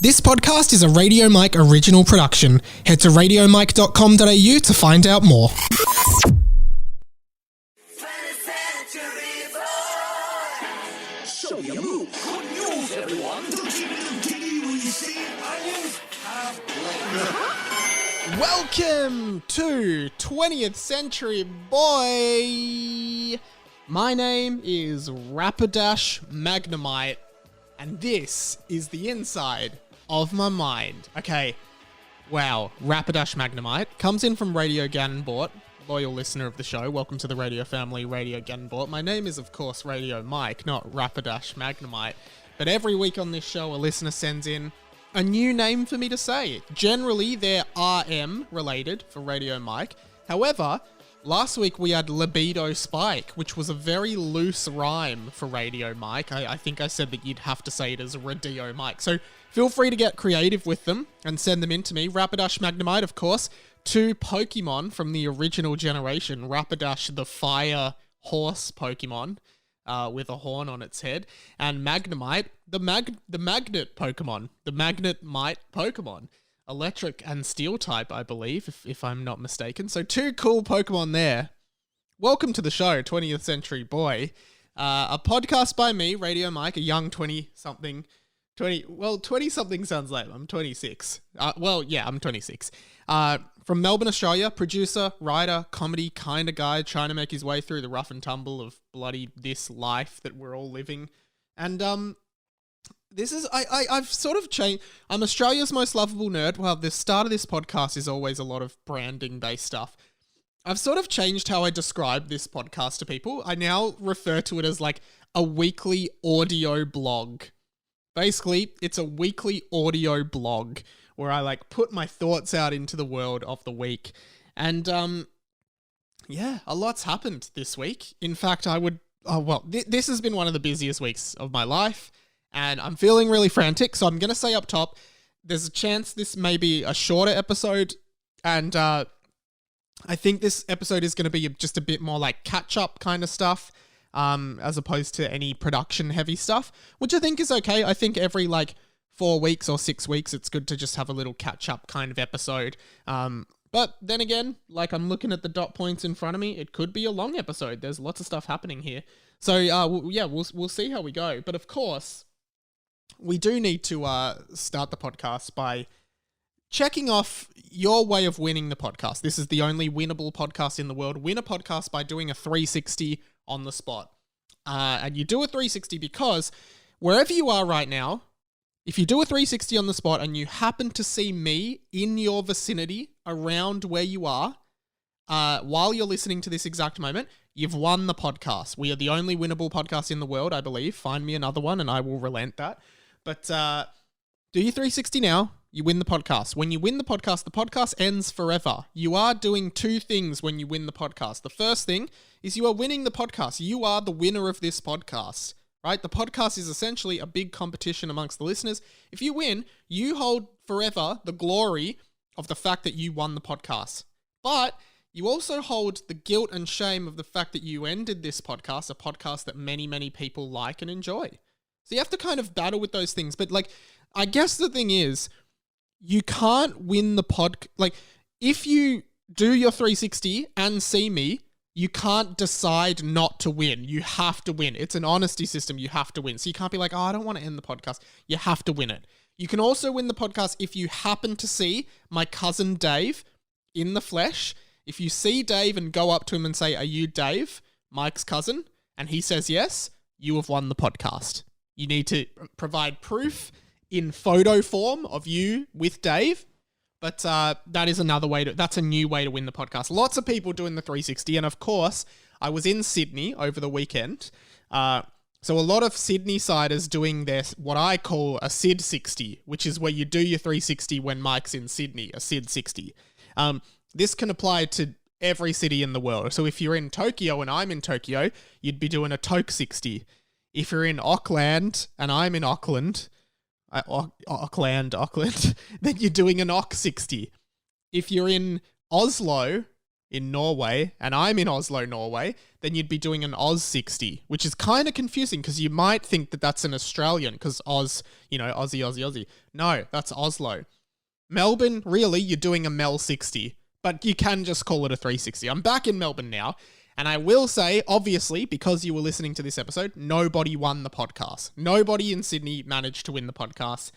This podcast is a Radio Mike original production. Head to radiomike.com.au to find out more. Show your move. Good news, everyone. Welcome to 20th Century Boy. My name is Rapidash Magnemite, and this is the inside of my mind. Okay, wow, Rapidash Magnemite comes in from Radio Ganonbort, loyal listener of the show. Welcome to the radio family, Radio Ganonbort. My name is, of course, Radio Mike, not Rapidash Magnemite. But every week on this show, a listener sends in a new name for me to say. Generally, they're RM related for Radio Mike. However, last week we had Libido Spike, which was a very loose rhyme for Radio Mike. I think I said that you'd have to say it as Radio Mike. So feel free to get creative with them and send them in to me. Rapidash Magnemite, of course. Two Pokemon from the original generation. Rapidash, the fire horse Pokemon with a horn on its head. And Magnemite, the magnet Pokemon. The Magnemite Pokemon. Electric and steel type, I believe, if I'm not mistaken. So two cool Pokemon there. Welcome to the show, 20th Century Boy. A podcast by me, Radio Mike, a young 20-something. 20-something sounds lame. I'm 26. I'm 26. From Melbourne, Australia, producer, writer, comedy kind of guy trying to make his way through the rough and tumble of bloody this life that we're all living. And I've sort of changed. I'm Australia's most lovable nerd. Well, the start of this podcast is always a lot of branding-based stuff. I've sort of changed how I describe this podcast to people. I now refer to it as like a weekly audio blog. Basically, it's a weekly audio blog where I like put my thoughts out into the world of the week. And a lot's happened this week. In fact, this has been one of the busiest weeks of my life. And I'm feeling really frantic, so I'm going to say up top, there's a chance this may be a shorter episode, and I think this episode is going to be just a bit more like catch-up kind of stuff, as opposed to any production-heavy stuff, which I think is okay. I think every 4 weeks or 6 weeks, it's good to just have a little catch-up kind of episode. But then again, I'm looking at the dot points in front of me, it could be a long episode. There's lots of stuff happening here. So, we'll see how we go. But of course, we do need to start the podcast by checking off your way of winning the podcast. This is the only winnable podcast in the world. Win a podcast by doing a 360 on the spot. And you do a 360 because wherever you are right now, if you do a 360 on the spot and you happen to see me in your vicinity around where you are, while you're listening to this exact moment, you've won the podcast. We are the only winnable podcast in the world, I believe. Find me another one and I will relent that. But do your 360 now, you win the podcast. When you win the podcast ends forever. You are doing two things when you win the podcast. The first thing is you are winning the podcast. You are the winner of this podcast, right? The podcast is essentially a big competition amongst the listeners. If you win, you hold forever the glory of the fact that you won the podcast. But you also hold the guilt and shame of the fact that you ended this podcast, a podcast that many, many people like and enjoy. So you have to kind of battle with those things. But I guess the thing is, you can't win the if you do your 360 and see me, you can't decide not to win. You have to win. It's an honesty system. You have to win. So you can't be like, I don't want to end the podcast. You have to win it. You can also win the podcast if you happen to see my cousin Dave in the flesh. If you see Dave and go up to him and say, are you Dave, Mike's cousin? And he says yes, you have won the podcast. You need to provide proof in photo form of you with Dave. But that is another way that's a new way to win the podcast. Lots of people doing the 360. And of course, I was in Sydney over the weekend. So a lot of Sydney-siders doing their, what I call a Sid 60, which is where you do your 360 when Mike's in Sydney, a Sid 60. This can apply to every city in the world. So if you're in Tokyo and I'm in Tokyo, you'd be doing a Toke 60. If you're in Auckland and I'm in Auckland, then you're doing an Ock 60. If you're in Oslo in Norway and I'm in Oslo, Norway, then you'd be doing an Oz 60, which is kind of confusing because you might think that that's an Australian because Oz, Aussie, Aussie, Aussie. No, that's Oslo. Melbourne, really, you're doing a Mel 60, but you can just call it a 360. I'm back in Melbourne now, and I will say, obviously, because you were listening to this episode, nobody won the podcast. Nobody in Sydney managed to win the podcast.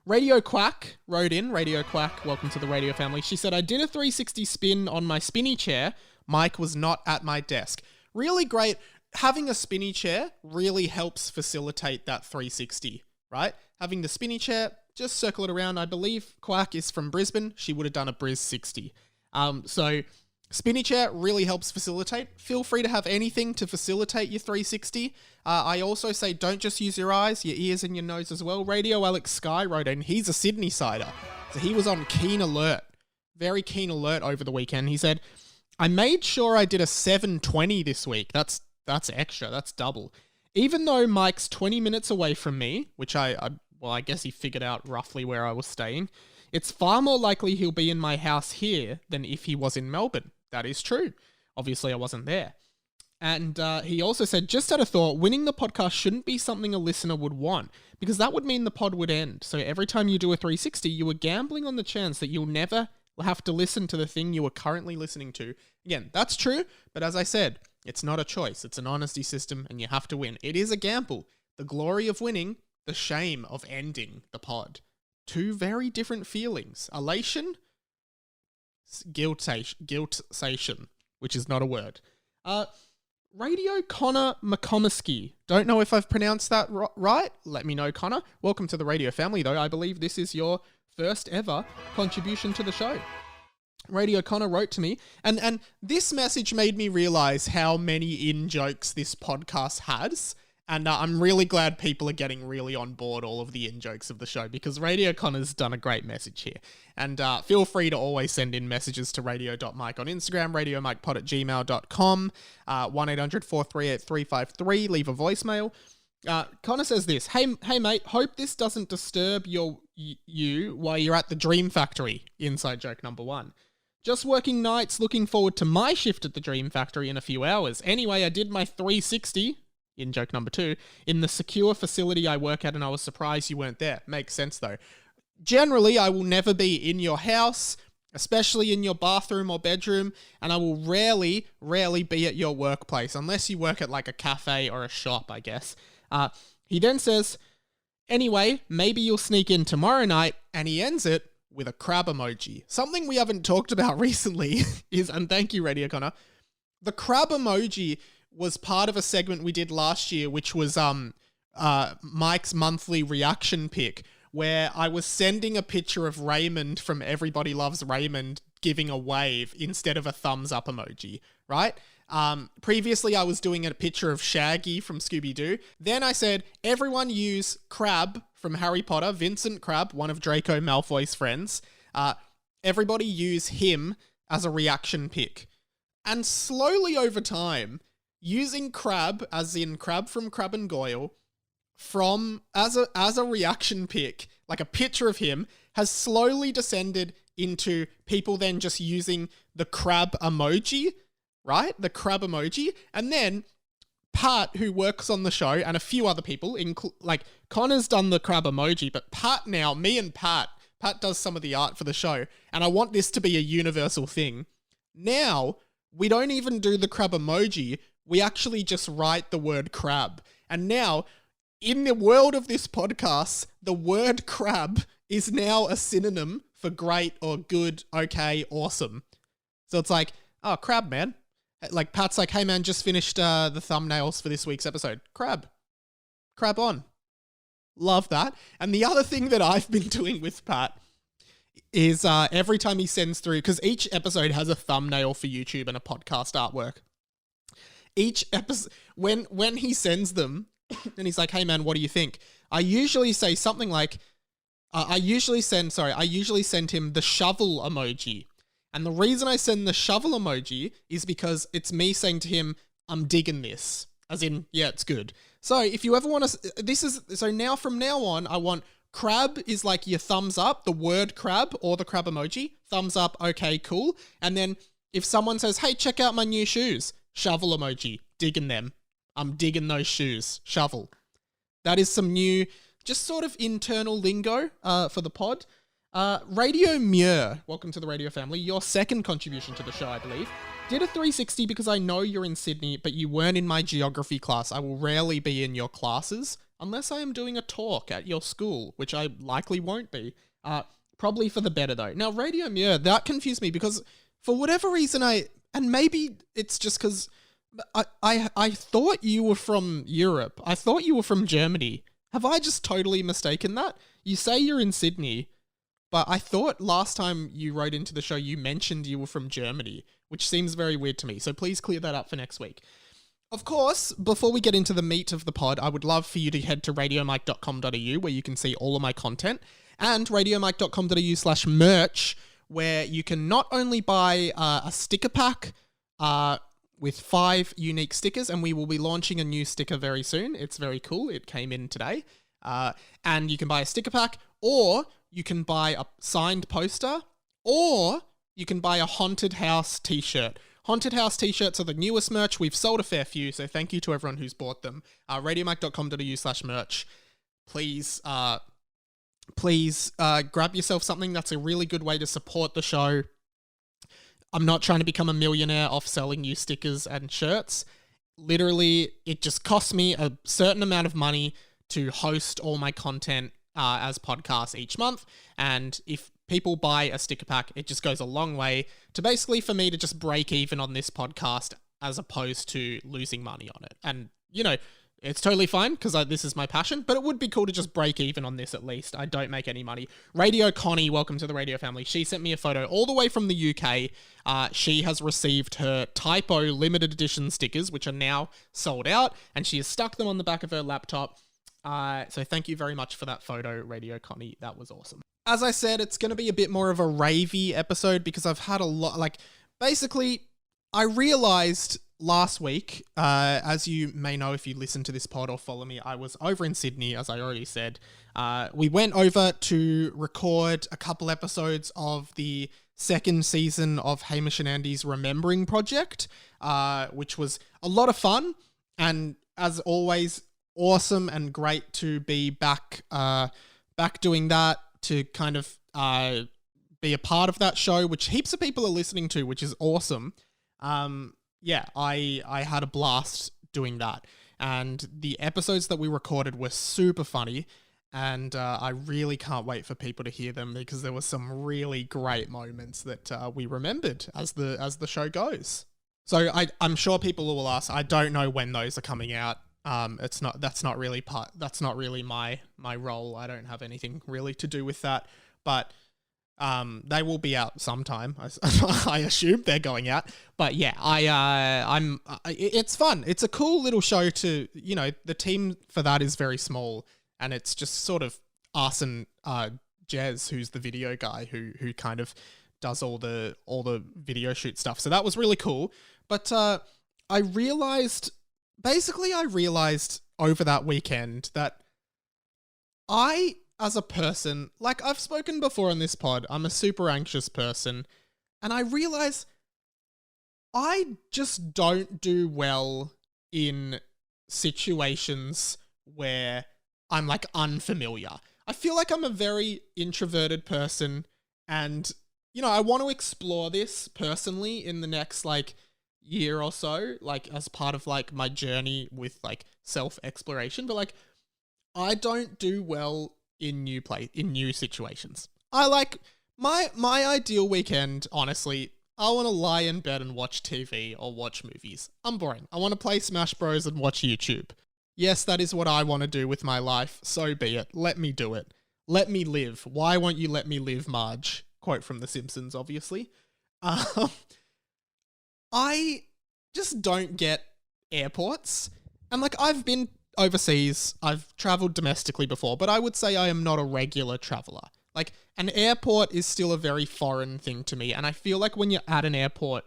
Radio Quack wrote in. Radio Quack, welcome to the radio family. She said, I did a 360 spin on my spinny chair. Mike was not at my desk. Really great. Having a spinny chair really helps facilitate that 360, right? Having the spinny chair, just circle it around. I believe Quack is from Brisbane. She would have done a Briz 60. So spinny chair really helps facilitate. Feel free to have anything to facilitate your 360. I also say don't just use your eyes, your ears and your nose as well. Radio Alex Sky wrote in. He's a Sydney sider. So he was on keen alert. Very keen alert over the weekend. He said, I made sure I did a 720 this week. That's extra. That's double. Even though Mike's 20 minutes away from me, which I guess he figured out roughly where I was staying, it's far more likely he'll be in my house here than if he was in Melbourne. That is true. Obviously, I wasn't there. And he also said, just had a thought, winning the podcast shouldn't be something a listener would want, because that would mean the pod would end. So every time you do a 360, you are gambling on the chance that you'll never have to listen to the thing you are currently listening to. Again, that's true, but as I said, it's not a choice. It's an honesty system, and you have to win. It is a gamble. The glory of winning, the shame of ending the pod. Two very different feelings. Elation, guiltation, which is not a word. Radio Connor McComiskey. Don't know if I've pronounced that right. Let me know, Connor. Welcome to the radio family, though. I believe this is your first ever contribution to the show. Radio Connor wrote to me, and this message made me realize how many in-jokes this podcast has. And I'm really glad people are getting really on board all of the in-jokes of the show, because Radio Connor's done a great message here. And feel free to always send in messages to radio.mike on Instagram, radiomikepod@gmail.com, 1-800-438-353, leave a voicemail. Connor says this, Hey mate, hope this doesn't disturb you while you're at the Dream Factory. Inside joke number 1. Just working nights, looking forward to my shift at the Dream Factory in a few hours. Anyway, I did my 360... in joke number 2, in the secure facility I work at, and I was surprised you weren't there. Makes sense, though. Generally, I will never be in your house, especially in your bathroom or bedroom, and I will rarely be at your workplace, unless you work at like a cafe or a shop, I guess. He then says, anyway, maybe you'll sneak in tomorrow night, and he ends it with a crab emoji. Something we haven't talked about recently is, and thank you, Radio Connor, the crab emoji was part of a segment we did last year, which was Mike's monthly reaction pick, where I was sending a picture of Raymond from Everybody Loves Raymond giving a wave instead of a thumbs up emoji, right? Previously, I was doing a picture of Shaggy from Scooby-Doo. Then I said, everyone use Crabbe from Harry Potter, Vincent Crabbe, one of Draco Malfoy's friends. Everybody use him as a reaction pick. And slowly over time, using Crabbe, as in Crabbe from Crabbe and Goyle, as a reaction pick, like a picture of him, has slowly descended into people then just using the crab emoji, right? The crab emoji. And then Pat, who works on the show, and a few other people, like Connor's done the crab emoji, but Pat now, me and Pat does some of the art for the show, and I want this to be a universal thing. Now, we don't even do the crab emoji, we actually just write the word crab. And now, in the world of this podcast, the word crab is now a synonym for great or good, okay, awesome. So it's like, oh, crab, man. Like, Pat's like, hey, man, just finished the thumbnails for this week's episode. Crab. Crab on. Love that. And the other thing that I've been doing with Pat is every time he sends through, because each episode has a thumbnail for YouTube and a podcast artwork. Each episode, when he sends them, and he's like, hey man, what do you think? I usually say something like, I usually send him the shovel emoji. And the reason I send the shovel emoji is because it's me saying to him, I'm digging this. As in, yeah, it's good. So if you ever want to, from now on, I want crab is like your thumbs up, the word crab or the crab emoji, thumbs up, okay, cool. And then if someone says, hey, check out my new shoes, shovel emoji, digging them. I'm digging those shoes, shovel. That is some new, just sort of internal lingo for the pod. Radio Muir, welcome to the radio family. Your second contribution to the show, I believe. Did a 360 because I know you're in Sydney, but you weren't in my geography class. I will rarely be in your classes unless I am doing a talk at your school, which I likely won't be. Probably for the better though. Now, Radio Muir, that confused me because for whatever reason and maybe it's just because I thought you were from Europe. I thought you were from Germany. Have I just totally mistaken that? You say you're in Sydney, but I thought last time you wrote into the show, you mentioned you were from Germany, which seems very weird to me. So please clear that up for next week. Of course, before we get into the meat of the pod, I would love for you to head to radiomike.com.au where you can see all of my content, and radiomike.com.au/merch where you can not only buy a sticker pack with 5 unique stickers, and we will be launching a new sticker very soon. It's very cool. It came in today. And you can buy a sticker pack, or you can buy a signed poster, or you can buy a Haunted House t-shirt. Haunted House t-shirts are the newest merch. We've sold a fair few, so thank you to everyone who's bought them. Radiomike.com.au/merch. Please grab yourself something. That's a really good way to support the show. I'm not trying to become a millionaire off selling you stickers and shirts. Literally, it just costs me a certain amount of money to host all my content as podcasts each month. And if people buy a sticker pack, it just goes a long way to basically for me to just break even on this podcast as opposed to losing money on it. And, you know, it's totally fine because this is my passion, but it would be cool to just break even on this at least. I don't make any money. Radio Connie, welcome to the radio family. She sent me a photo all the way from the UK. She has received her Typo limited edition stickers, which are now sold out, and she has stuck them on the back of her laptop. So thank you very much for that photo, Radio Connie. That was awesome. As I said, it's going to be a bit more of a ravey episode because I've had a lot, basically, I realized last week, as you may know if you listen to this pod or follow me, I was over in Sydney, as I already said. We went over to record a couple episodes of the second season of Hamish and Andy's Remembering Project, which was a lot of fun. And as always, awesome and great to be back doing that, to kind of be a part of that show, which heaps of people are listening to, which is awesome. Yeah, I had a blast doing that. And the episodes that we recorded were super funny. And I really can't wait for people to hear them because there were some really great moments that we remembered as the show goes. So I'm sure people will ask, I don't know when those are coming out. That's not really my role. I don't have anything really to do with that. But they will be out sometime. I assume they're going out, but yeah, it's fun. It's a cool little show to, you know, the team for that is very small and it's just sort of us and, Jez, who's the video guy who kind of does all the video shoot stuff. So that was really cool. But, I realized over that weekend that as a person, like I've spoken before on this pod, I'm a super anxious person, and I realize I just don't do well in situations where I'm like unfamiliar. I feel like I'm a very introverted person, and, you know, I want to explore this personally in the next like year or so, like as part of like my journey with like self-exploration, but like I don't do well in new situations. I like my ideal weekend, honestly, I want to lie in bed and watch TV or watch movies. I'm boring. I want to play Smash Bros and watch YouTube. Yes, that is what I want to do with my life. So be it. Let me do it. Let me live. Why won't you let me live, Marge? Quote from The Simpsons, obviously. I just don't get airports. And like I've been overseas, I've traveled domestically before, but I would say I am not a regular traveler. Like an airport is still a very foreign thing to me. And I feel like when you're at an airport,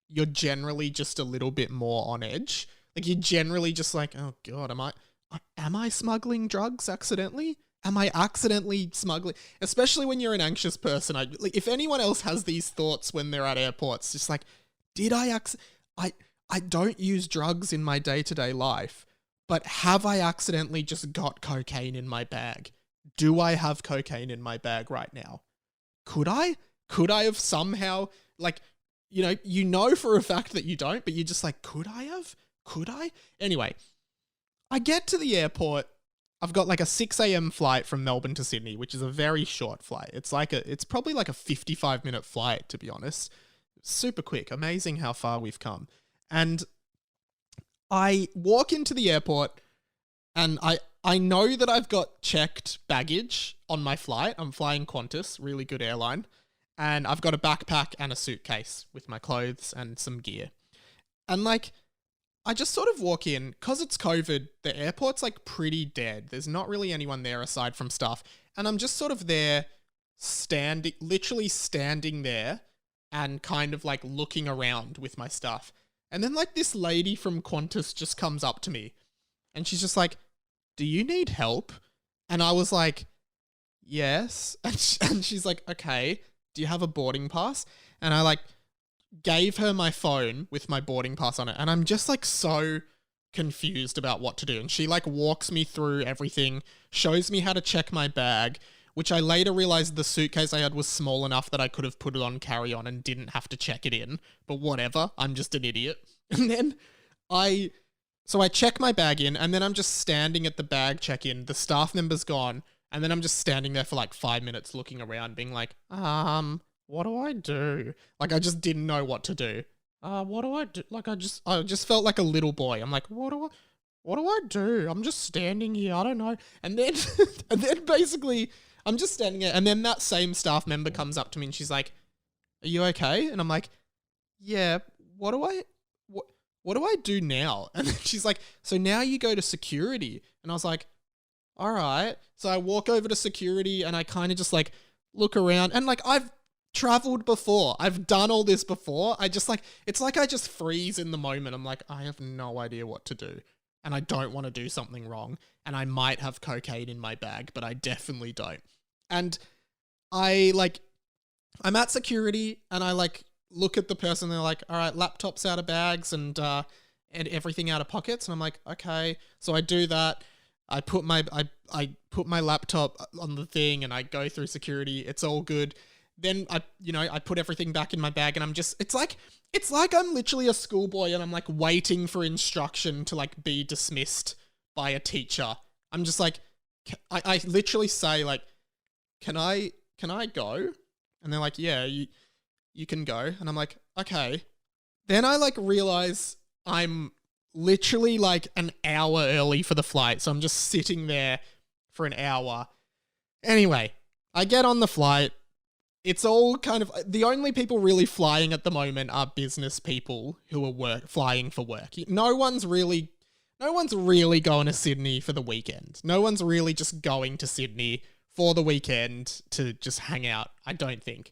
you're generally just a little bit more on edge. Like you're generally just like, oh God, am I smuggling drugs accidentally? am I accidentally smuggling? Especially when you're an anxious person. Like, if anyone else has these thoughts when they're at airports, just like, did I don't use drugs in my day-to-day life, but have I accidentally just got cocaine in my bag? Do I have cocaine in my bag right now? Could I? Could I have somehow, like, you know for a fact that you don't, but you're just like, could I have? Could I? Anyway, I get to the airport. I've got like a 6 a.m. flight from Melbourne to Sydney, which is a very short flight. It's probably like a 55-minute flight, to be honest. Super quick. Amazing how far we've come. And I walk into the airport and I know that I've got checked baggage on my flight. I'm flying Qantas, really good airline. And I've got a backpack and a suitcase with my clothes and some gear. And like, I just sort of walk in, because it's COVID, the airport's like pretty dead. There's not really anyone there aside from staff. And I'm just sort of there, literally standing there and kind of like looking around with my stuff. And then like this lady from Qantas just comes up to me and she's just like, do you need help? And I was like, yes. And she's like, okay, do you have a boarding pass? And I like gave her my phone with my boarding pass on it. And I'm just like so confused about what to do. And she like walks me through everything, shows me how to check my bag, which I later realized the suitcase I had was small enough that I could have put it on carry-on and didn't have to check it in. But whatever, I'm just an idiot. And then I check my bag in, and then I'm just standing at the bag check-in. The staff member's gone, and then I'm just standing there for like 5 minutes looking around, being like, what do I do? Like, I just didn't know what to do. What do I do? Like, I just felt like a little boy. I'm like, what do I do? I'm just standing here. I don't know. And then, and then basically, I'm just standing there, and then that same staff member comes up to me and she's like, are you okay? And I'm like, yeah, what do I do now? And then she's like, so now you go to security. And I was like, all right. So I walk over to security and I kind of just like look around, and like I've traveled before. I've done all this before. It's like I just freeze in the moment. I'm like, I have no idea what to do. And I don't want to do something wrong. And I might have cocaine in my bag, but I definitely don't. And I'm at security and I like look at the person. They're like, all right, laptops out of bags and everything out of pockets. And I'm like, okay. So I do that. I put my laptop on the thing and I go through security. It's all good. Then I put everything back in my bag, and it's like I'm literally a schoolboy and I'm like waiting for instruction to like be dismissed by a teacher. I'm just like, I literally say like, can I go? And they're like, yeah, you can go. And I'm like, okay. Then I like realize I'm literally like an hour early for the flight. So I'm just sitting there for an hour. Anyway, I get on the flight. It's all kind of, the only people really flying at the moment are business people who are flying for work. No one's really going to Sydney for the weekend. No one's really just going to Sydney for the weekend to just hang out, I don't think.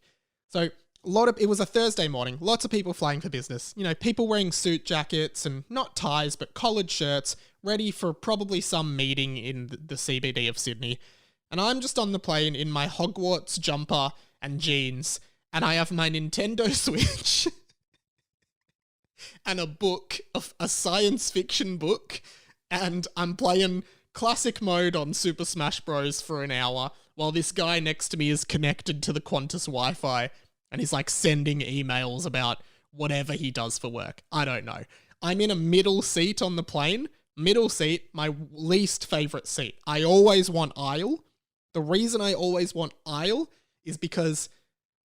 So it was a Thursday morning, lots of people flying for business. People wearing suit jackets and not ties, but collared shirts, ready for probably some meeting in the CBD of Sydney. And I'm just on the plane in my Hogwarts jumper and jeans, and I have my Nintendo Switch and a book, a science fiction book, and I'm playing classic mode on Super Smash Bros. For an hour, while this guy next to me is connected to the Qantas Wi-Fi, and he's like sending emails about whatever he does for work. I don't know. I'm in a middle seat on the plane. Middle seat, my least favorite seat. I always want aisle. The reason I always want aisle is because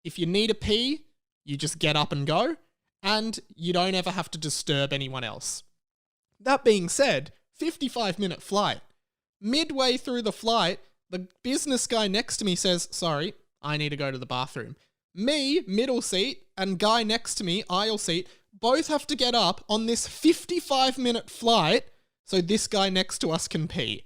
if you need a pee, you just get up and go, and you don't ever have to disturb anyone else. That being said, 55-minute flight. Midway through the flight, the business guy next to me says, sorry, I need to go to the bathroom. Me, middle seat, and guy next to me, aisle seat, both have to get up on this 55-minute flight so this guy next to us can pee.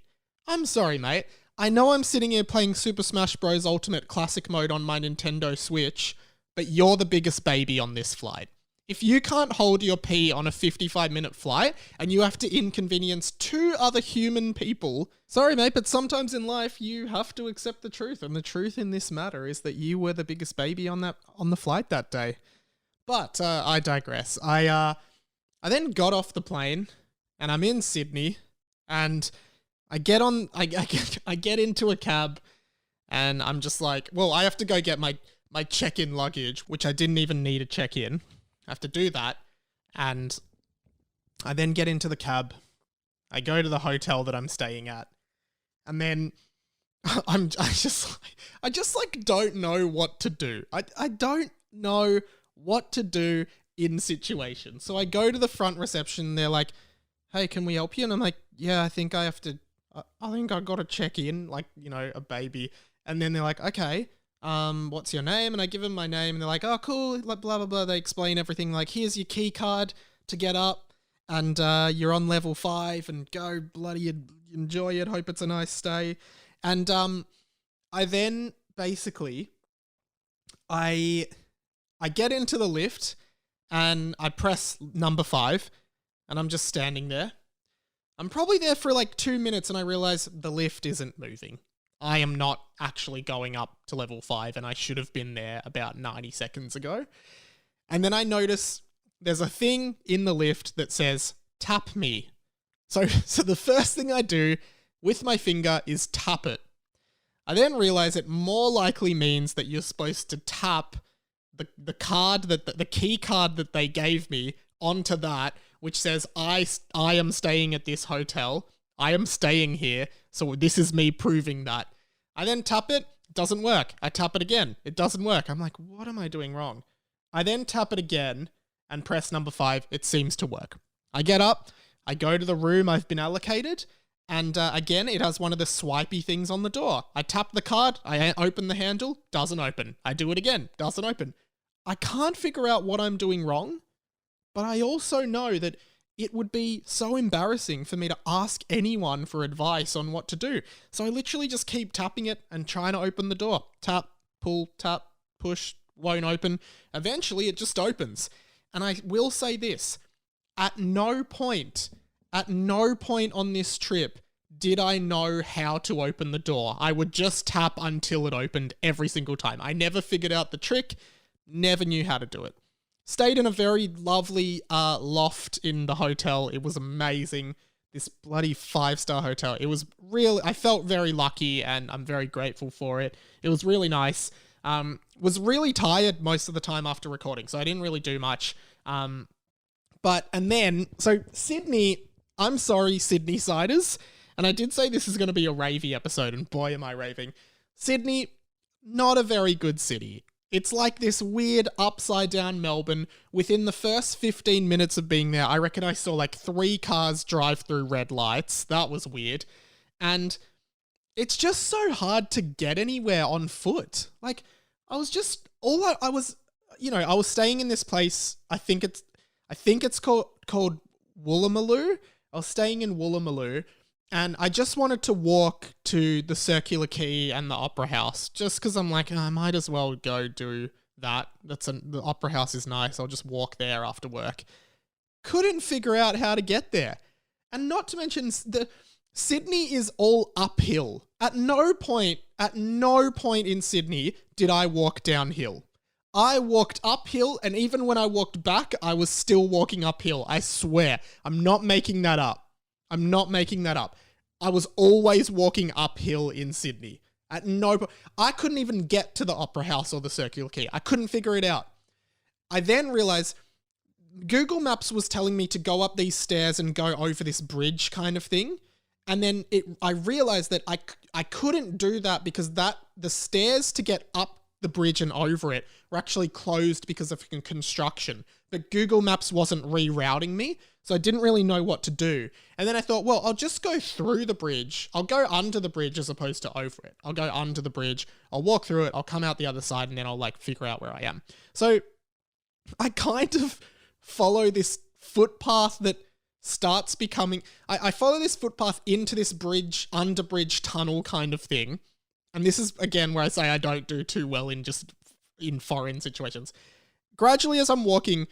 I'm sorry, mate. I know I'm sitting here playing Super Smash Bros. Ultimate Classic Mode on my Nintendo Switch, but you're the biggest baby on this flight. If you can't hold your pee on a 55-minute flight and you have to inconvenience 2 other human people, sorry mate, but sometimes in life you have to accept the truth. And the truth in this matter is that you were the biggest baby on the flight that day. But I digress. I then got off the plane and I'm in Sydney and I get into a cab and I'm just like, well, I have to go get my check-in luggage, which I didn't even need a check-in. I have to do that. And I then get into the cab. I go to the hotel that I'm staying at. And then I just don't know what to do. I don't know what to do in situations. So I go to the front reception. They're like, hey, can we help you? And I'm like, yeah, I think I got to check in, like, you know, a baby. And then they're like, okay, what's your name? And I give them my name and they're like, oh, cool, blah, blah, blah. They explain everything like, here's your key card to get up and you're on level 5 and go bloody enjoy it. Hope it's a nice stay. And I then basically, I get into the lift and I press number 5 and I'm just standing there. I'm probably there for like 2 minutes and I realize the lift isn't moving. I am not actually going up to level 5 and I should have been there about 90 seconds ago. And then I notice there's a thing in the lift that says, tap me. So the first thing I do with my finger is tap it. I then realize it more likely means that you're supposed to tap the card the key card that they gave me onto that, which says I am staying at this hotel. I am staying here. So this is me proving that. I then tap it. It doesn't work. I tap it again. It doesn't work. I'm like, what am I doing wrong? I then tap it again and press number 5. It seems to work. I get up. I go to the room I've been allocated. And again, it has one of the swipey things on the door. I tap the card. I open the handle. Doesn't open. I do it again. Doesn't open. I can't figure out what I'm doing wrong. But I also know that it would be so embarrassing for me to ask anyone for advice on what to do. So I literally just keep tapping it and trying to open the door. Tap, pull, tap, push, won't open. Eventually it just opens. And I will say this, at no point on this trip did I know how to open the door. I would just tap until it opened every single time. I never figured out the trick, never knew how to do it. Stayed in a very lovely loft in the hotel. It was amazing. This bloody 5-star hotel. It was really, I felt very lucky and I'm very grateful for it. It was really nice. Was really tired most of the time after recording, so I didn't really do much. So Sydney, I'm sorry, Sydney siders. And I did say this is going to be a ravey episode, and boy am I raving. Sydney, not a very good city. It's like this weird upside down Melbourne. Within the first 15 minutes of being there, I reckon I saw like 3 cars drive through red lights. That was weird. And it's just so hard to get anywhere on foot. Like, I was staying in this place. I think it's called Woolloomooloo. I was staying in Woolloomooloo. And I just wanted to walk to the Circular Quay and the Opera House just because I'm like, I might as well go do that. The Opera House is nice. I'll just walk there after work. Couldn't figure out how to get there. And not to mention, Sydney is all uphill. At no point in Sydney did I walk downhill. I walked uphill, and even when I walked back, I was still walking uphill. I swear. I'm not making that up. I was always walking uphill in Sydney. At no point. I couldn't even get to the Opera House or the Circular Quay. I couldn't figure it out. I then realized Google Maps was telling me to go up these stairs and go over this bridge kind of thing. And then I realized that I couldn't do that because the stairs to get up the bridge and over it were actually closed because of construction. But Google Maps wasn't rerouting me, so I didn't really know what to do. And then I thought, well, I'll just go through the bridge. I'll go under the bridge as opposed to over it. I'll go under the bridge. I'll walk through it. I'll come out the other side, and then I'll figure out where I am. So I kind of follow this footpath that starts becoming... I follow this footpath into this bridge, under bridge tunnel kind of thing. And this is, again, where I say I don't do too well in foreign situations. Gradually, as I'm walking,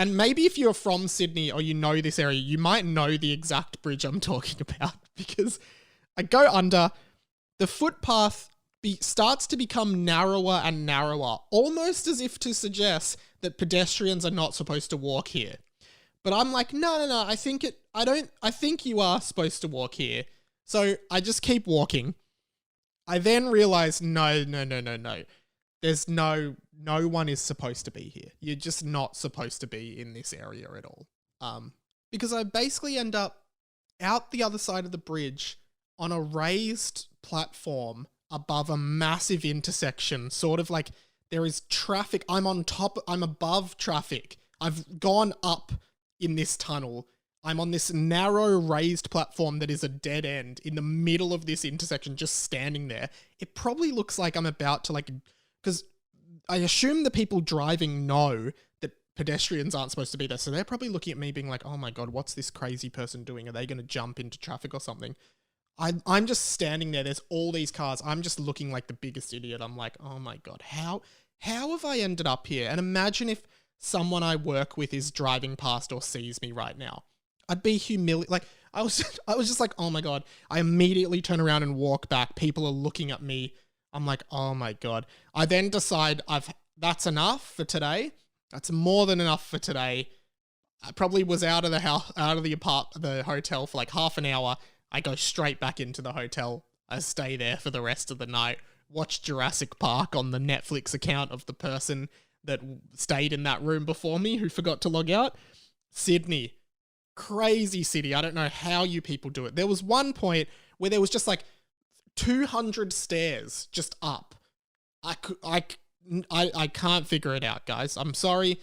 and maybe if you're from Sydney or you know this area, you might know the exact bridge I'm talking about, because I go under, the footpath starts to become narrower and narrower, almost as if to suggest that pedestrians are not supposed to walk here. But I'm like, no, I think you are supposed to walk here. So I just keep walking. I then realize, no. There's no one is supposed to be here. You're just not supposed to be in this area at all. Because I basically end up out the other side of the bridge on a raised platform above a massive intersection, sort of like there is traffic. I'm above traffic. I've gone up in this tunnel. I'm on this narrow raised platform that is a dead end in the middle of this intersection, just standing there. It probably looks like I'm about to because I assume the people driving know that pedestrians aren't supposed to be there. So they're probably looking at me being like, oh my God, what's this crazy person doing? Are they going to jump into traffic or something? I'm just standing there. There's all these cars. I'm just looking like the biggest idiot. I'm like, oh my God, how have I ended up here? And imagine if someone I work with is driving past or sees me right now. I'd be humiliated. Like, I was just like, oh my God. I immediately turn around and walk back. People are looking at me. I'm like, oh my God. I then decide that's enough for today. That's more than enough for today. I probably was out of the house, out of the hotel for like half an hour. I go straight back into the hotel. I stay there for the rest of the night, watch Jurassic Park on the Netflix account of the person that stayed in that room before me who forgot to log out. Sydney. Crazy city. I don't know how you people do it. There was one point where there was just like 200 stairs just up. I can't figure it out, guys. I'm sorry.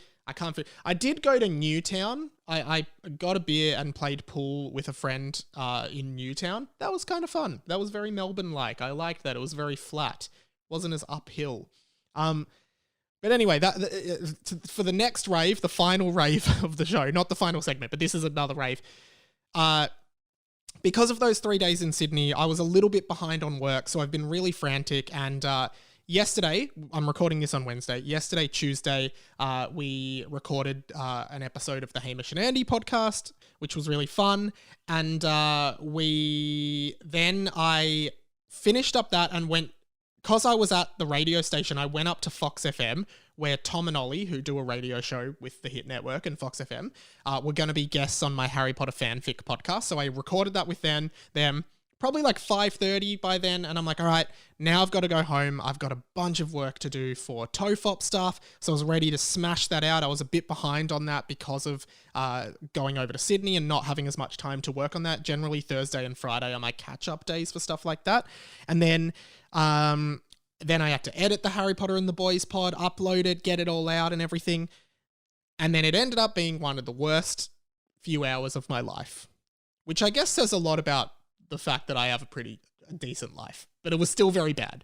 I did go to Newtown. I got a beer and played pool with a friend in Newtown. That was kind of fun. That was very Melbourne-like. I liked that. It was very flat. Wasn't as uphill. But anyway, for the next rave, the final rave of the show, not the final segment, but this is another rave. Because of those 3 days in Sydney, I was a little bit behind on work, so I've been really frantic. And yesterday, I'm recording this on Wednesday. Yesterday, Tuesday, we recorded an episode of the Hamish and Andy podcast, which was really fun. And I finished up that and went, because I was at the radio station, I went up to Fox FM, where Tom and Ollie, who do a radio show with the Hit Network and Fox FM, were going to be guests on my Harry Potter fanfic podcast. So I recorded that with them probably like 5:30 by then. And I'm like, all right, now I've got to go home. I've got a bunch of work to do for TOEFOP stuff. So I was ready to smash that out. I was a bit behind on that because of going over to Sydney and not having as much time to work on that. Generally, Thursday and Friday are my catch-up days for stuff like that. And then I had to edit the Harry Potter and the Boys pod, upload it, get it all out and everything. And then it ended up being one of the worst few hours of my life, which I guess says a lot about the fact that I have a pretty decent life, but it was still very bad.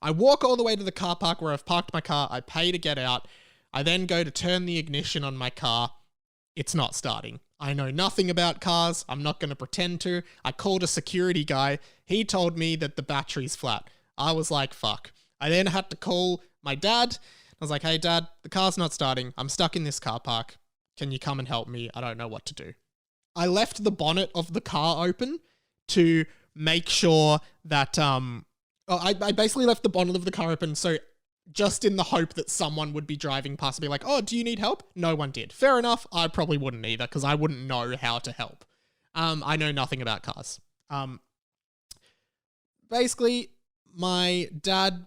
I walk all the way to the car park where I've parked my car. I pay to get out. I then go to turn the ignition on my car. It's not starting. I know nothing about cars. I'm not going to pretend to. I called a security guy. He told me that the battery's flat. I was like, fuck. I then had to call my dad. I was like, hey, Dad, the car's not starting. I'm stuck in this car park. Can you come and help me? I don't know what to do. I left the bonnet of the car open to make sure that... I basically left the bonnet of the car open, so just in the hope that someone would be driving past and be like, oh, do you need help? No one did. Fair enough. I probably wouldn't either, because I wouldn't know how to help. I know nothing about cars. Basically, my dad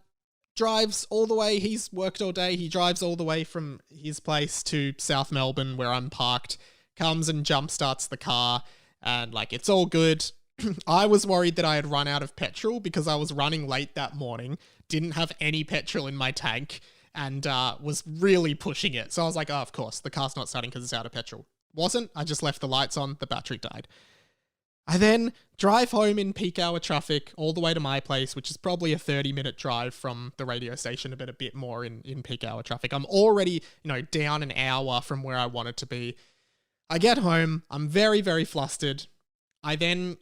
drives all the way. He's worked all day. He drives all the way from his place to South Melbourne, where I'm parked, comes and jump starts the car, and like, it's all good. I was worried that I had run out of petrol because I was running late that morning, didn't have any petrol in my tank, and was really pushing it. So I was like, oh, of course, the car's not starting because it's out of petrol. Wasn't. I just left the lights on. The battery died. I then drive home in peak hour traffic all the way to my place, which is probably a 30-minute drive from the radio station, but a bit more in peak hour traffic. I'm already, down an hour from where I wanted to be. I get home. I'm very, very flustered. I then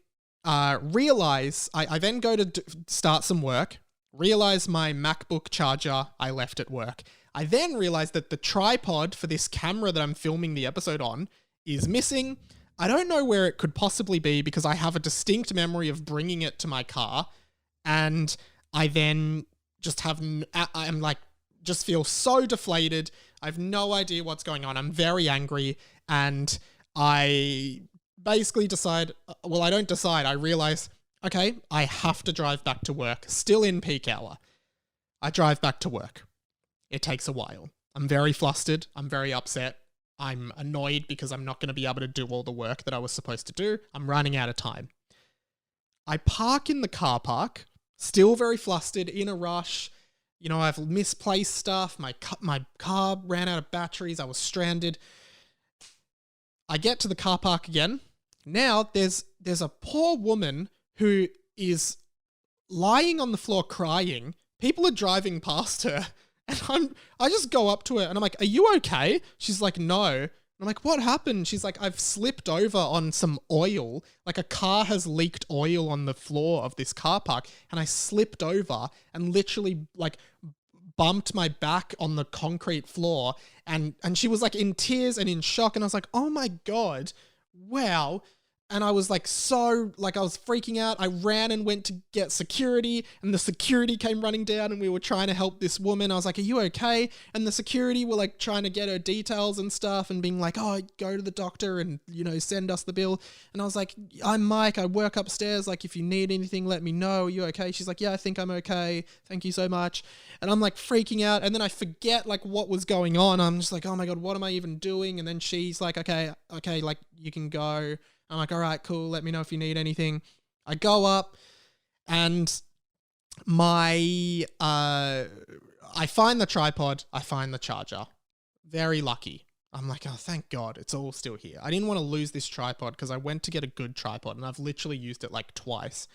realize, I then go to start some work, realize my MacBook charger I left at work. I then realized that the tripod for this camera that I'm filming the episode on is missing. I don't know where it could possibly be because I have a distinct memory of bringing it to my car, and I then just I'm like, just feel so deflated. I have no idea what's going on. I'm very angry, and I basically I realize, okay, I have to drive back to work, still in peak hour. I drive back to work. It takes a while. I'm very flustered. I'm very upset. I'm annoyed because I'm not going to be able to do all the work that I was supposed to do. I'm running out of time. I park in the car park, still very flustered, in a rush. You know, I've misplaced stuff. My car ran out of batteries. I was stranded. I get to the car park again. Now there's a poor woman who is lying on the floor crying. People are driving past her, and I just go up to her and I'm like, "Are you okay?" She's like, "No." And I'm like, "What happened?" She's like, "I've slipped over on some oil. Like a car has leaked oil on the floor of this car park, and I slipped over and literally like bumped my back on the concrete floor." And she was like in tears and in shock, and I was like, "Oh my God, wow." And I was like, I was freaking out. I ran and went to get security, and the security came running down, and we were trying to help this woman. I was like, "Are you okay?" And the security were like trying to get her details and stuff and being like, "Oh, go to the doctor and, you know, send us the bill." And I was like, "I'm Mike. I work upstairs. Like, if you need anything, let me know. Are you okay?" She's like, "Yeah, I think I'm okay. Thank you so much." And I'm like freaking out. And then I forget like what was going on. I'm just like, "Oh my God, what am I even doing?" And then she's like, okay, like you can go. I'm like, "All right, cool. Let me know if you need anything." I go up and I find the tripod. I find the charger. Very lucky. I'm like, "Oh, thank God. It's all still here." I didn't want to lose this tripod because I went to get a good tripod and I've literally used it like twice.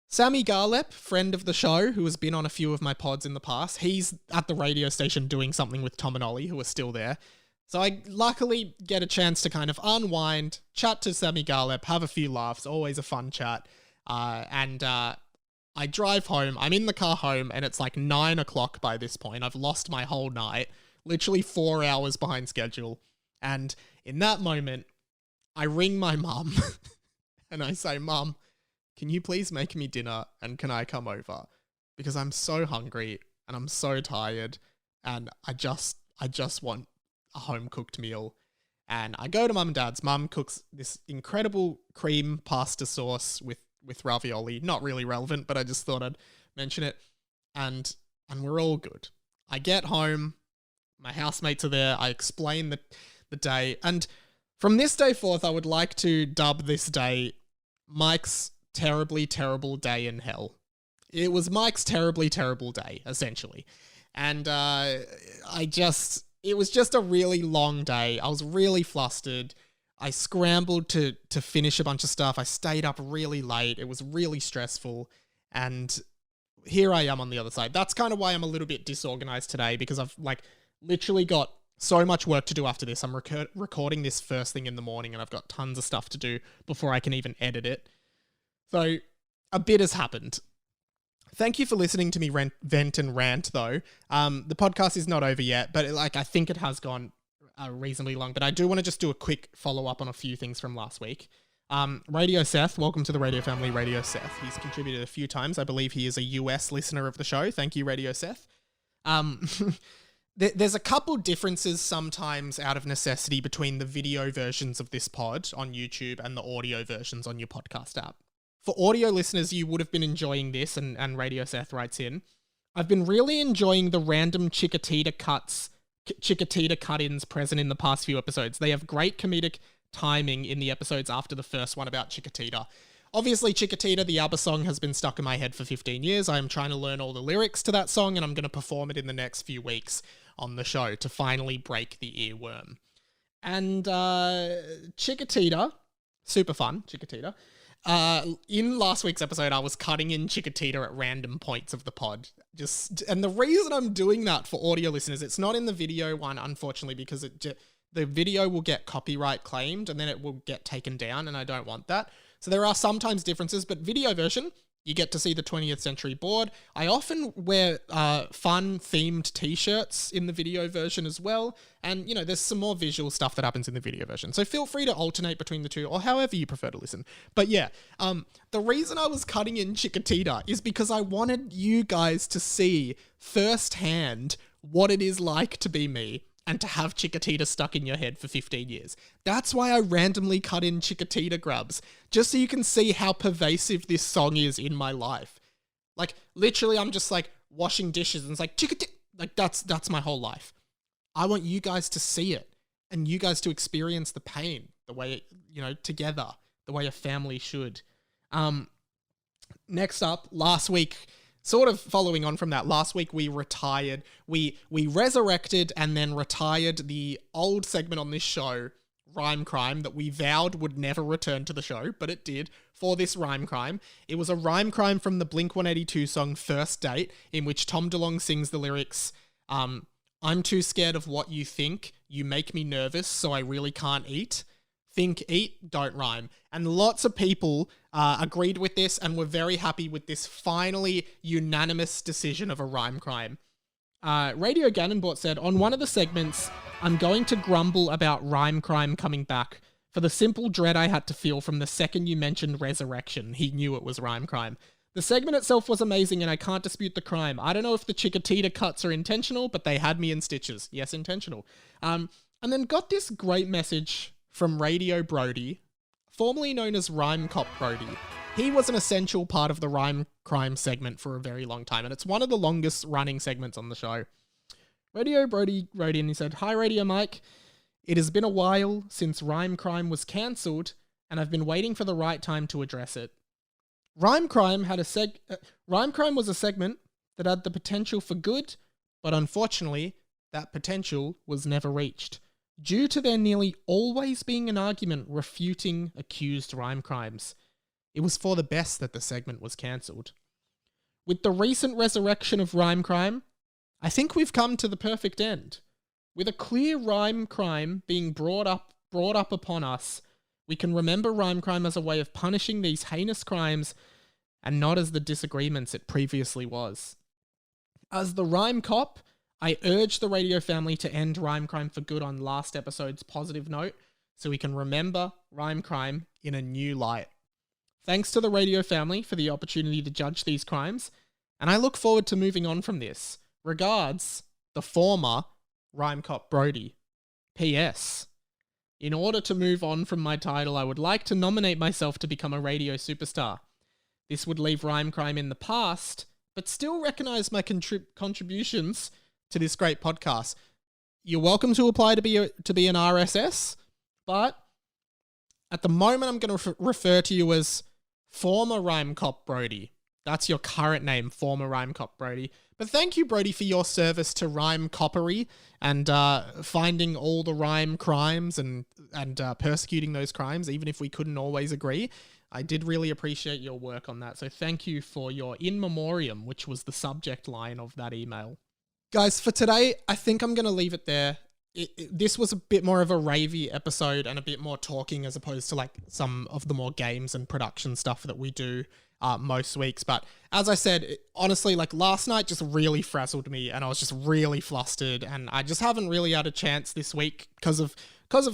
Sammy Garlep, friend of the show, who has been on a few of my pods in the past, he's at the radio station doing something with Tom and Ollie, who are still there. So I luckily get a chance to kind of unwind, chat to Sammy Garlep, have a few laughs, always a fun chat. And I drive home. I'm in the car home, and it's like 9 o'clock by this point. I've lost my whole night, literally 4 hours behind schedule. And in that moment, I ring my mum and I say, "Mum, can you please make me dinner, and can I come over? Because I'm so hungry and I'm so tired, and I just want a home-cooked meal." And I go to Mum and Dad's. Mum cooks this incredible cream pasta sauce with ravioli. Not really relevant, but I just thought I'd mention it. And we're all good. I get home. My housemates are there. I explain the day. And from this day forth, I would like to dub this day Mike's terribly terrible day in hell. It was Mike's terribly terrible day, essentially. And it was just a really long day. I was really flustered. I scrambled to finish a bunch of stuff. I stayed up really late. It was really stressful. And here I am on the other side. That's kind of why I'm a little bit disorganized today, because I've like literally got so much work to do after this. I'm recording this first thing in the morning, and I've got tons of stuff to do before I can even edit it. So a bit has happened. Thank you for listening to me vent and rant, though. The podcast is not over yet, but I think it has gone reasonably long. But I do want to just do a quick follow-up on a few things from last week. Radio Seth, welcome to the Radio Family, Radio Seth. He's contributed a few times. I believe he is a US listener of the show. Thank you, Radio Seth. There's a couple differences sometimes out of necessity between the video versions of this pod on YouTube and the audio versions on your podcast app. For audio listeners, you would have been enjoying this, and Radio Seth writes in, "I've been really enjoying the random Chiquitita Cut Ins present in the past few episodes. They have great comedic timing in the episodes after the first one about Chiquitita. Obviously, Chiquitita, the ABBA song, has been stuck in my head for 15 years. I am trying to learn all the lyrics to that song, and I'm going to perform it in the next few weeks on the show to finally break the earworm." And Chiquitita, super fun, Chiquitita. In last week's episode, I was cutting in Chiquitita at random points of the pod. And the reason I'm doing that for audio listeners, it's not in the video one, unfortunately, because the video will get copyright claimed and then it will get taken down, and I don't want that. So there are sometimes differences, but video version, You get to see the 20th century board. I often wear fun themed t-shirts in the video version as well. And, there's some more visual stuff that happens in the video version. So feel free to alternate between the two or however you prefer to listen. But yeah, the reason I was cutting in Chiquitita is because I wanted you guys to see firsthand what it is like to be me and to have Chiquitita stuck in your head for 15 years. That's why I randomly cut in Chiquitita grubs, just so you can see how pervasive this song is in my life. Like, literally, I'm just like washing dishes and it's like, Chiquitita, like that's my whole life. I want you guys to see it and you guys to experience the pain the way, together, the way a family should. Next up, last week, sort of following on from that, last week we retired, we resurrected and then retired the old segment on this show, Rhyme Crime, that we vowed would never return to the show, but it did for this Rhyme Crime. It was a Rhyme Crime from the Blink-182 song First Date, in which Tom DeLonge sings the lyrics, I'm too scared of what you think, you make me nervous, so I really can't eat. Think, eat, don't rhyme. And lots of people agreed with this and were very happy with this finally unanimous decision of a Rhyme Crime. Radio Ganonbot said, on one of the segments, I'm going to grumble about Rhyme Crime coming back for the simple dread I had to feel from the second you mentioned resurrection. He knew it was Rhyme Crime. The segment itself was amazing and I can't dispute the crime. I don't know if the Chiquitita cuts are intentional, but they had me in stitches. Yes, intentional. And then got this great message from Radio Brody, formerly known as Rhyme Cop Brody. He was an essential part of the Rhyme Crime segment for a very long time, and it's one of the longest running segments on the show. Radio Brody wrote in, he said, "Hi Radio Mike, it has been a while since Rhyme Crime was cancelled, and I've been waiting for the right time to address it. Rhyme Crime was a segment that had the potential for good, but unfortunately, that potential was never reached, due to there nearly always being an argument refuting accused rhyme crimes. It was for the best that the segment was cancelled. With the recent resurrection of Rhyme Crime, I think we've come to the perfect end. With a clear rhyme crime being brought up upon us, we can remember Rhyme Crime as a way of punishing these heinous crimes and not as the disagreements it previously was. As the Rhyme Cop, I urge the radio family to end Rhyme Crime for good on last episode's positive note so we can remember Rhyme Crime in a new light. Thanks to the radio family for the opportunity to judge these crimes, and I look forward to moving on from this. Regards, the former Rhyme Cop Brody. P.S. In order to move on from my title, I would like to nominate myself to become a radio superstar. This would leave Rhyme Crime in the past, but still recognise my contributions to this great podcast. You're welcome to apply to be an RSS, but at the moment I'm going to refer to you as former Rhyme Cop Brody. That's your current name, former Rhyme Cop Brody. But thank you, Brody, for your service to rhyme coppery and finding all the rhyme crimes and persecuting those crimes, even if we couldn't always agree. I did really appreciate your work on that. So thank you for your in memoriam, which was the subject line of that email. Guys, for today, I think I'm going to leave it there. This was a bit more of a ravey episode and a bit more talking as opposed to like some of the more games and production stuff that we do most weeks. But as I said, honestly, like last night just really frazzled me and I was just really flustered and I just haven't really had a chance this week because of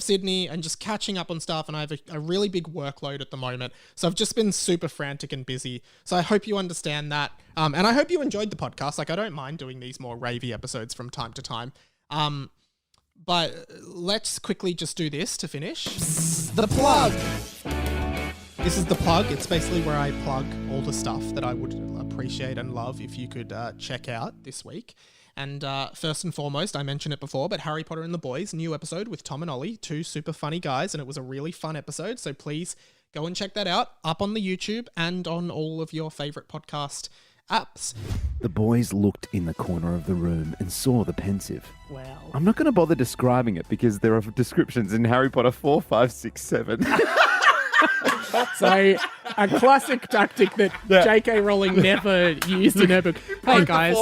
Sydney and just catching up on stuff, and I have a really big workload at the moment. So I've just been super frantic and busy. So I hope you understand that. And I hope you enjoyed the podcast. Like I don't mind doing these more ravey episodes from time to time. But let's quickly just do this to finish. The plug! This is the plug. It's basically where I plug all the stuff that I would appreciate and love if you could check out this week. And first and foremost, I mentioned it before, but Harry Potter and the Boys, new episode with Tom and Ollie, two super funny guys, and it was a really fun episode. So please go and check that out up on the YouTube and on all of your favorite podcast apps. The boys looked in the corner of the room and saw the pensive. Wow. I'm not going to bother describing it because there are descriptions in Harry Potter 4, 5, 6, 7. So, a classic tactic that J.K. Rowling never used in her book. Hey guys,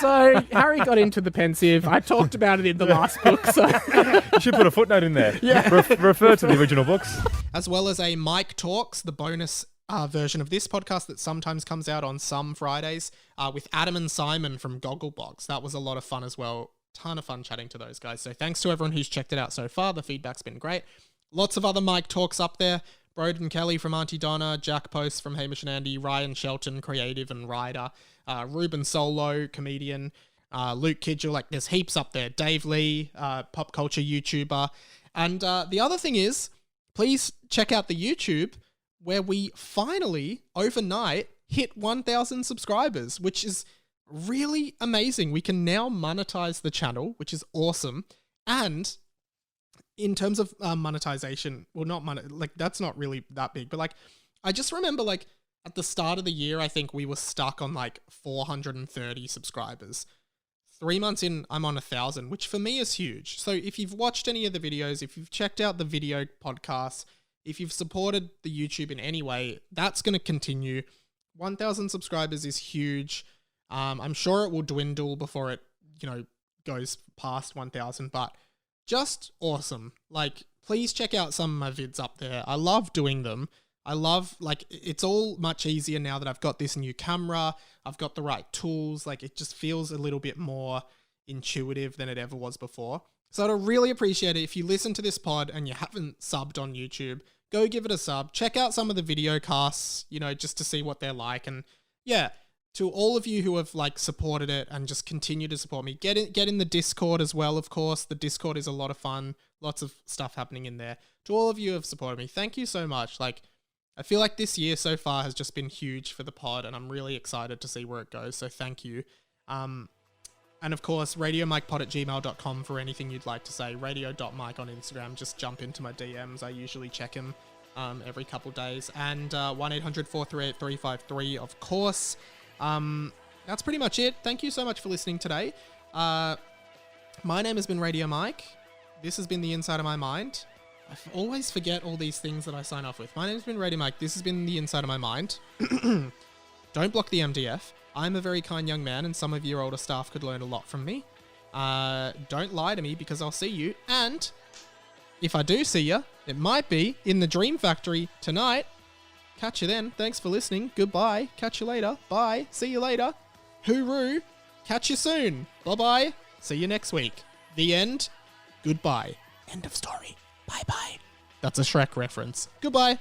so Harry got into the pensive. I talked about it in the last book, so... You should put a footnote in there. Yeah. Refer to the original books. As well as a Mike Talks, the bonus version of this podcast that sometimes comes out on some Fridays with Adam and Simon from Gogglebox. That was a lot of fun as well. Ton of fun chatting to those guys. So thanks to everyone who's checked it out so far. The feedback's been great. Lots of other Mike talks up there. Broden Kelly from Auntie Donna, Jack Post from Hamish and Andy, Ryan Shelton, creative and writer, Ruben Solo, comedian, Luke Kidgel, like there's heaps up there. Dave Lee, pop culture YouTuber. And the other thing is, please check out the YouTube where we finally, overnight, hit 1,000 subscribers, which is really amazing. We can now monetize the channel, which is awesome. And in terms of monetization, well, not money, like that's not really that big, but like I just remember like at the start of the year, I think we were stuck on like 430 subscribers. 3 months in, I'm on 1,000, which for me is huge. So if you've watched any of the videos, if you've checked out the video podcasts, if you've supported the YouTube in any way, that's going to continue. 1,000 subscribers is huge. I'm sure it will dwindle before it, goes past 1,000, but just awesome. Like, please check out some of my vids up there. I love doing them. I love, like, it's all much easier now that I've got this new camera. I've got the right tools. Like, it just feels a little bit more intuitive than it ever was before. So I'd really appreciate it if you listen to this pod and you haven't subbed on YouTube, go give it a sub. Check out some of the video casts, just to see what they're like. And yeah, to all of you who have like supported it and just continue to support me, get in the Discord as well, of course. The Discord is a lot of fun. Lots of stuff happening in there. To all of you who have supported me, thank you so much. Like, I feel like this year so far has just been huge for the pod, and I'm really excited to see where it goes. So thank you. And of course, radiomikepod@gmail.com for anything you'd like to say. Radio.mike on Instagram. Just jump into my DMs. I usually check them every couple days. And 1-800-438-353, of course. That's pretty much it. Thank you so much for listening today. My name has been Radio Mike. This has been The Inside of My Mind. I always forget all these things that I sign off with. My name has been Radio Mike. This has been The Inside of My Mind. Don't block the MDF. I'm a very kind young man, and some of your older staff could learn a lot from me. Don't lie to me, because I'll see you. And if I do see you, it might be in the Dream Factory tonight. Catch you then. Thanks for listening. Goodbye. Catch you later. Bye. See you later. Hooroo. Catch you soon. Bye-bye. See you next week. The end. Goodbye. End of story. Bye-bye. That's a Shrek reference. Goodbye.